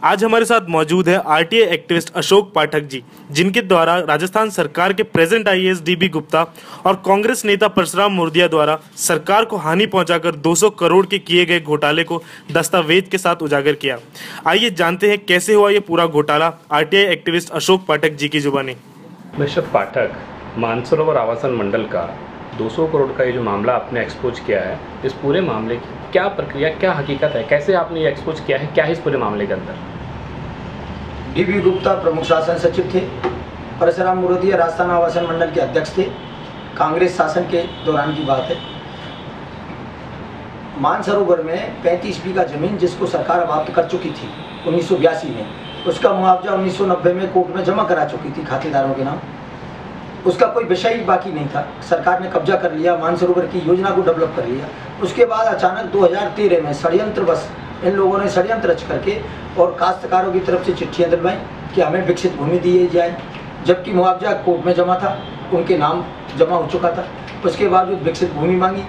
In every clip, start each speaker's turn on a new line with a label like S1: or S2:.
S1: आज हमारे साथ मौजूद है आरटीआई एक्टिविस्ट अशोक पाठक जी, जिनके द्वारा राजस्थान सरकार के प्रेजेंट आईएएस डीबी गुप्ता और कांग्रेस नेता परशुराम मोरदिया द्वारा सरकार को हानि पहुंचाकर 200 करोड़ के किए गए घोटाले को दस्तावेज के साथ उजागर किया। आइए जानते हैं कैसे हुआ ये पूरा घोटाला। आरटीआई एक्टिविस्ट अशोक पाठक जी की जुबानी।
S2: मिस्टर पाठक, मानसरोवर आवासन मंडल का 200 करोड़ का ये जो मामला आपने एक्सपोज किया है, इस पूरे मामले की क्या प्रक्रिया, क्या हकीकत है, कैसे आपने ये एक्सपोज किया है, क्या है इस पूरे मामले के अंदर?
S3: डीबी गुप्ता प्रमुख शासन सचिव थे। परशुराम मोरदिया राजस्थान आवासन मंडल के अध्यक्ष थे। कांग्रेस शासन के दौरान की बात है। मानसरोवर में 35 बीघा जमीन जिसको सरकार अबाप्त कर चुकी थी 1982 में, उसका मुआवजा 1990 में कोर्ट में जमा करा चुकी थी खातेदारों के नाम। उसका कोई विषय बाकी नहीं था। सरकार ने कब्जा कर लिया, मानसरोवर की योजना को डेवलप कर लिया। उसके बाद अचानक 2013 में षड्यंत्र बस इन लोगों ने षड्यंत्र रच करके और काश्तकारों की तरफ से चिट्ठियाँ दिलवाई कि हमें विकसित भूमि दी जाए, जबकि मुआवजा कोर्ट में जमा था, उनके नाम जमा हो चुका था। उसके बावजूद विकसित भूमि मांगी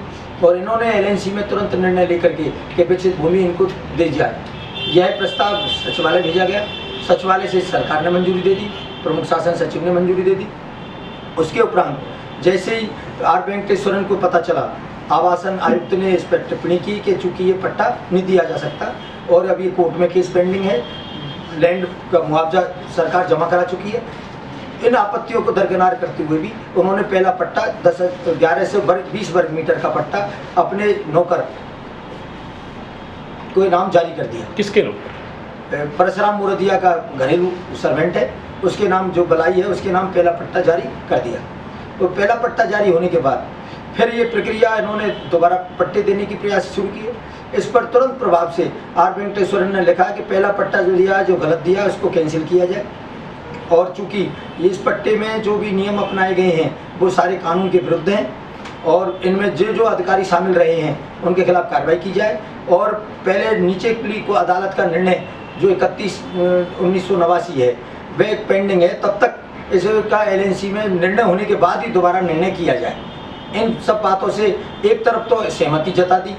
S3: और इन्होंने एलएनसी में तुरंत निर्णय लेकर के कि विकसित भूमि इनको दे जाए। यह प्रस्ताव सचिवालय भेजा गया। सचिवालय से सरकार ने मंजूरी दे दी, प्रमुख शासन सचिव ने मंजूरी दे दी। उसके उपरांत जैसे ही आर वेंकटेश्वरन को पता चला, आवासन आयुक्त ने इस पर टिप्पणी की कि चूंकि ये पट्टा नहीं दिया जा सकता और अभी कोर्ट में केस पेंडिंग है, लैंड का मुआवजा सरकार जमा करा चुकी है। इन आपत्तियों को दरकिनार करते हुए भी उन्होंने पहला पट्टा 11 से 20 वर्ग मीटर का पट्टा अपने नौकर को नाम जारी कर दिया।
S2: किसके नौकर?
S3: परशुराम मोरदिया का घरेलू सर्वेंट है, उसके नाम जो बलाई है उसके नाम पहला पट्टा जारी कर दिया। तो पहला पट्टा जारी होने के बाद फिर ये प्रक्रिया इन्होंने दोबारा पट्टे देने की प्रयास शुरू किए। इस पर तुरंत प्रभाव से आर वेंकटेश्वरन ने लिखा कि पहला पट्टा जो दिया, जो गलत दिया, उसको कैंसिल किया जाए। और चूंकि इस पट्टे में जो भी नियम अपनाए गए हैं वो सारे कानून के विरुद्ध हैं और इनमें जो अधिकारी शामिल रहे हैं उनके खिलाफ कार्रवाई की जाए। और पहले नीचे प्ली को अदालत का निर्णय जो 31/1989 है वह पेंडिंग है, तब तक इसका एलएनसी में निर्णय होने के बाद ही दोबारा निर्णय किया जाए। इन सब बातों से एक तरफ तो सहमति जता दी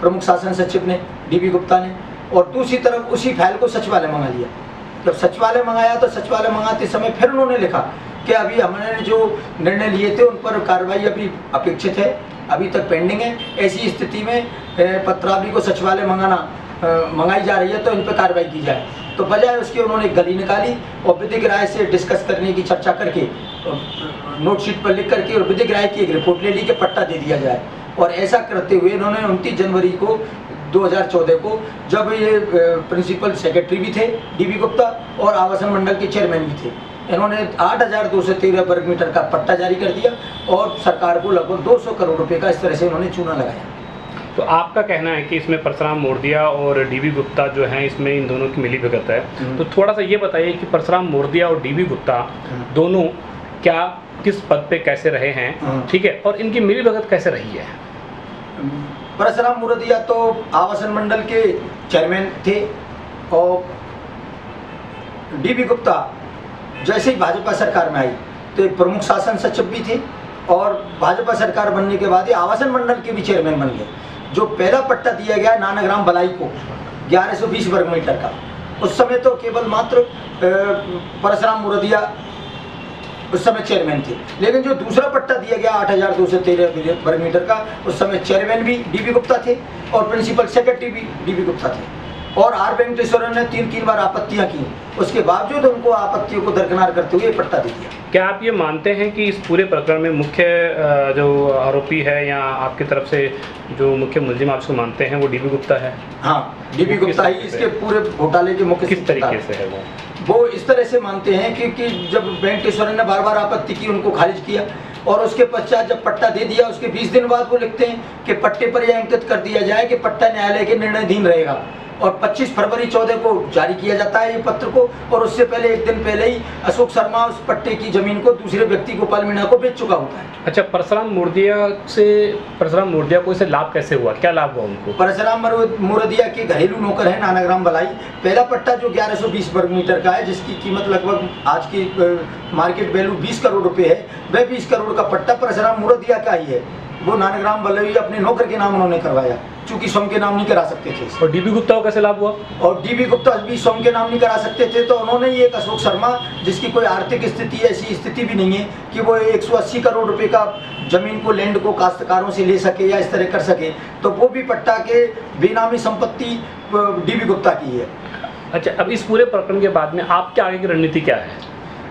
S3: प्रमुख शासन सचिव ने, डीबी गुप्ता ने, और दूसरी तरफ उसी फाइल को सचिवालय मंगा लिया। जब सचिवालय मंगाया तो सचिवालय मंगाते समय फिर उन्होंने लिखा कि अभी हमने जो निर्णय लिए थे उन पर कार्रवाई अभी अपेक्षित है, अभी तक पेंडिंग है। ऐसी स्थिति में पत्रावली को सचिवालय मंगाई जा रही है तो इन पर कार्रवाई की जाए। तो बजाय उसके उन्होंने गली निकाली और विधिक राय से डिस्कस करने की चर्चा करके नोटशीट पर लिख करके और विधिक राय की एक रिपोर्ट ले ली कि पट्टा दे दिया जाए। और ऐसा करते हुए इन्होंने 29 जनवरी को 2014 को, जब ये प्रिंसिपल सेक्रेटरी भी थे डीबी गुप्ता और आवासन मंडल के चेयरमैन भी थे, इन्होंने 8213 वर्ग मीटर का पट्टा जारी कर दिया और सरकार को लगभग 200 करोड़ रुपए का इस तरह से उन्होंने चूना लगाया।
S2: तो आपका कहना है कि इसमें परशुराम मोरदिया और डीबी गुप्ता जो हैं, इसमें इन दोनों की मिली भगत है। तो थोड़ा सा ये बताइए कि परशुराम मोरदिया और डीबी गुप्ता दोनों क्या किस पद पे कैसे रहे हैं, ठीक है, और इनकी मिली भगत कैसे रही है?
S3: परशुराम मोरदिया तो आवासन मंडल के चेयरमैन थे और डीबी गुप्ता जैसे ही भाजपा सरकार में आई तो प्रमुख शासन सचिव भी थे और भाजपा सरकार बनने के बाद ही आवासन मंडल के भी चेयरमैन बन गए। जो पहला पट्टा दिया गया नानाग्राम बलाई को 1120 वर्ग मीटर का, उस समय तो केवल मात्र परशुराम मोरदिया उस समय चेयरमैन थे, लेकिन जो दूसरा पट्टा दिया गया 8213 वर्ग मीटर का, उस समय चेयरमैन भी डीबी गुप्ता थे और प्रिंसिपल सेक्रेटरी भी डीबी गुप्ता थे। और आर वेंकटेश्वरन ने 3 बार आपत्तियां की, उसके बावजूद उनको आपत्तियों को दरकिनार करते हुए पट्टा दे दिया।
S2: क्या आप ये मानते हैं कि इस पूरे प्रकरण में मुख्य जो आरोपी है या आपकी तरफ से जो मुख्य मुलजिम आप उसको मानते हैं वो डीबी गुप्ता है?
S3: हाँ, डीबी गुप्ता ही इसके पूरे घोटाले के मुख्य।
S2: किस तरीके से है
S3: वो इस तरह से मानते हैं कि जब वेंकटेश्वरन ने बार आपत्ति की, उनको खारिज किया और उसके पश्चात जब पट्टा दे दिया उसके 20 दिन बाद वो लिखते हैं कि पट्टे पर यह अंकित कर दिया जाए कि पट्टा न्यायालय के निर्णयाधीन रहेगा। और 25 फरवरी 14 को जारी किया जाता है ये पत्र को, और उससे पहले एक दिन पहले ही अशोक शर्मा उस पट्टे की जमीन को दूसरे व्यक्ति गोपाल मीणा को बेच चुका होता है।
S2: अच्छा, परशुराम मोरदिया को इससे लाभ कैसे हुआ, क्या लाभ हुआ उनको?
S3: परशुराम मोरदिया के घरेलू नौकर है नानाग्राम बलाई। पहला पट्टा जो 1120 वर्ग मीटर का है, जिसकी कीमत लगभग आज की मार्केट वैल्यू 20 करोड़ रुपए है, वह 20 करोड़ का पट्टा परशुराम मोरदिया का ही है। वो नानकराम वल्लभी अपने नौकर के नाम उन्होंने करवाया, चूंकि स्वयं के नाम नहीं करा सकते थे।
S2: और डीबी गुप्ता को कैसे लाभ हुआ?
S3: और डीबी गुप्ता भी स्वयं के नाम नहीं करा सकते थे, तो उन्होंने ये एक अशोक शर्मा, जिसकी कोई आर्थिक स्थिति ऐसी स्थिति भी नहीं है कि वो 180 करोड़ रुपए का जमीन को, लैंड को काश्तकारों से ले सके या इस तरह कर सके, तो वो भी पट्टा के बेनामी संपत्ति डीबी गुप्ता की है।
S2: अच्छा, अब इस पूरे प्रकरण के बाद में आपके आगे की रणनीति क्या है?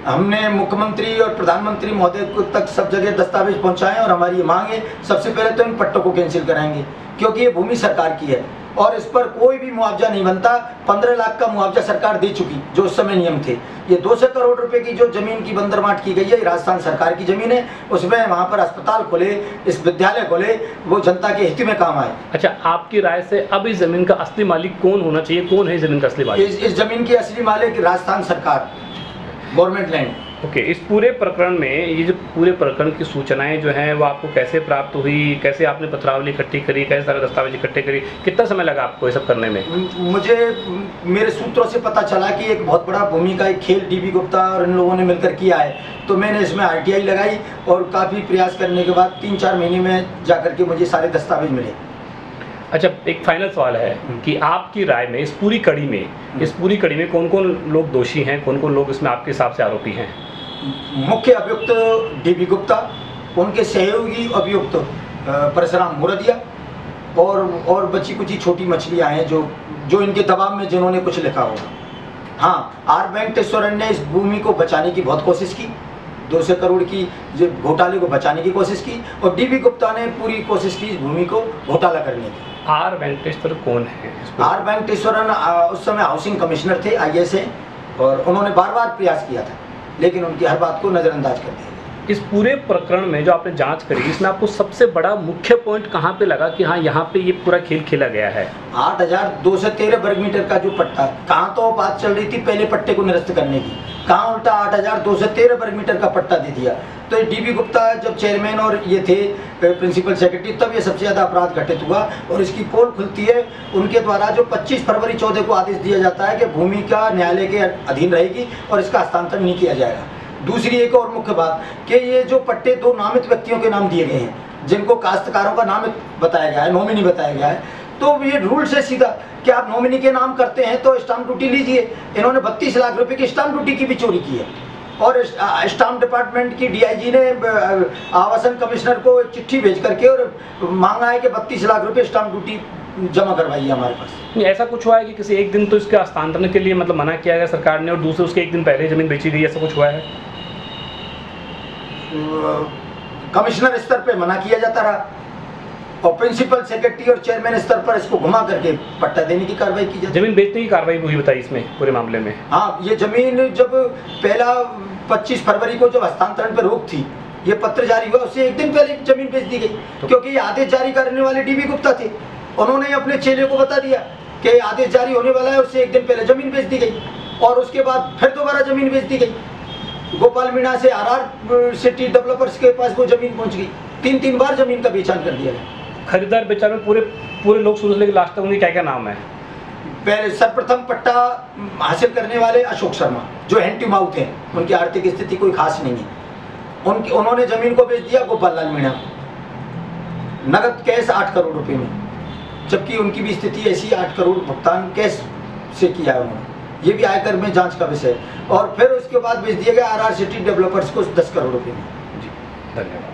S3: हमने मुख्यमंत्री और प्रधानमंत्री महोदय को तक सब जगह दस्तावेज पहुंचाए और हमारी ये मांग है, सबसे पहले तो इन पट्टों को कैंसिल कराएंगे, क्योंकि ये भूमि सरकार की है और इस पर कोई भी मुआवजा नहीं बनता। 15 लाख का मुआवजा सरकार दे चुकी, जो उस समय नियम थे। ये 200 करोड़ रुपए की जो जमीन की बंदरमाट की गई है, राजस्थान सरकार की जमीन है, उसमें वहाँ पर अस्पताल खोले, इस विद्यालय खोले, वो जनता के हित में काम आए।
S2: अच्छा, आपकी राय से अब इस जमीन का असली मालिक कौन होना चाहिए? कौन है जमीन का असली मालिक?
S3: इस जमीन की असली मालिक राजस्थान सरकार, गवर्नमेंट लैंड।
S2: ओके, इस पूरे प्रकरण में ये जो पूरे प्रकरण की सूचनाएं जो हैं वो आपको कैसे प्राप्त हुई? कैसे आपने पत्रावली इकट्ठी करी? कैसे सारे दस्तावेज इकट्ठे करी? कितना समय लगा आपको ये सब करने में?
S3: मुझे मेरे सूत्रों से पता चला कि एक बहुत बड़ा भूमि का एक खेल डीबी गुप्ता और इन लोगों ने मिलकर किया है, तो मैंने इसमें RTI लगाई और काफ़ी प्रयास करने के बाद 3-4 महीने में जाकर के मुझे सारे दस्तावेज मिले।
S2: अच्छा, एक फाइनल सवाल है कि आपकी राय में इस पूरी कड़ी में कौन कौन लोग दोषी हैं, कौन कौन लोग इसमें आपके हिसाब से आरोपी हैं?
S3: मुख्य अभियुक्त डीबी गुप्ता, उनके सहयोगी अभियुक्त परशुराम मोरदिया और बची कुछ छोटी मछलियां हैं जो इनके दबाव में जिन्होंने कुछ लिखा होगा। हाँ, आर वेंकटेश्वरन ने इस भूमि को बचाने की बहुत कोशिश की, 200 करोड़ की घोटाले को बचाने की कोशिश की, और डीबी गुप्ता ने पूरी कोशिश की इस भूमि को घोटाला करने की।
S2: आर वेंकटेश्वर कौन है?
S3: आर वेंकटेश्वरन उस समय हाउसिंग कमिश्नर थे, IAS से, और उन्होंने बार प्रयास किया था, लेकिन उनकी हर बात को नज़रअंदाज कर दिया।
S2: इस पूरे प्रकरण में जो आपने जांच करी, इसमें आपको सबसे बड़ा मुख्य पॉइंट कहाँ पे लगा कि हाँ, यहाँ पे ये पूरा खेल खेला गया है?
S3: 8,213 वर्ग मीटर का जो पट्टा, कहाँ तो बात चल रही थी पहले पट्टे को निरस्त करने की, कहाँ उल्टा 8,213 वर्ग मीटर का पट्टा दे दिया। तो डीबी गुप्ता जब चेयरमैन और ये थे प्रिंसिपल सेक्रेटरी, तब ये सबसे ज़्यादा अपराध घटित हुआ और इसकी पोल खुलती है उनके द्वारा, जो 25 फरवरी 14 को आदेश दिया जाता है कि भूमि का न्यायालय के अधीन रहेगी और इसका हस्तांतरण नहीं किया जाएगा। दूसरी एक और मुख्य बात कि ये जो पट्टे 2 नामित व्यक्तियों के नाम दिए गए हैं, जिनको काश्तकारों का नाम बताया गया है, नॉमिनी बताया गया है, तो ये रूल से सीधा कि आप नॉमिनी के नाम करते हैं तो स्टाम्प ड्यूटी लीजिए। इन्होंने 32 लाख रुपए की स्टाम्प ड्यूटी की भी चोरी की है और स्टाम्प डिपार्टमेंट की DIG ने आवासन कमिश्नर को एक चिट्ठी भेज करके और मांगा है कि 32 लाख रुपए स्टाम्प ड्यूटी जमा करवाइए हमारे पास।
S2: नहीं, ऐसा कुछ हुआ है कि किसी एक दिन तो इसके हस्तांतरण के लिए मतलब मना किया गया सरकार ने और दूसरे उसके एक दिन पहले जमीन बेची गई, ऐसा कुछ हुआ है?
S3: कमिश्नर स्तर पे मना किया जाता रहा और प्रिंसिपल सेक्रेटरी और चेयरमैन स्तर पर इसको घुमा करके पट्टा देने की कार्रवाई की जाती।
S2: जमीन बेचने की कार्रवाई हुई बताई इसमें पूरे मामले में?
S3: हाँ, ये जमीन जब पहला 25 फरवरी को जब हस्तांतरण पर रोक थी, ये पत्र जारी हुआ, उससे एक दिन पहले जमीन बेच दी गई, क्योंकि ये आदेश जारी करने वाले डीबी गुप्ता थे। उन्होंने अपने चेले को बता दिया कि आदेश जारी होने वाला है, उससे एक दिन पहले जमीन बेच दी गई और उसके बाद फिर दोबारा जमीन बेच दी गई। गोपाल मीणा से RR सिटी डेवलपर्स के पास वो जमीन पहुंच गई। 3 बार जमीन का बेचान कर दिया गया।
S2: खरीदार बेचान में पूरे लोग शुरू से लेकर लास्ट तक उनकी क्या क्या नाम है?
S3: पहले सर्वप्रथम पट्टा हासिल करने वाले अशोक शर्मा, जो हैंड टू माउथ हैं, उनकी आर्थिक स्थिति कोई खास नहीं है। उन्होंने जमीन को बेच दिया गोपाल लाल मीणा, नगद कैश 8 करोड़ रुपए में, जबकि उनकी भी स्थिति ऐसी 8 करोड़ भुगतान कैश से किया है उन्होंने। ये भी आयकर में जांच का विषय है। और फिर उसके बाद बेच दिया गया RR सिटी डेवलपर्स को 10 करोड़ रुपए में।
S2: जी, धन्यवाद।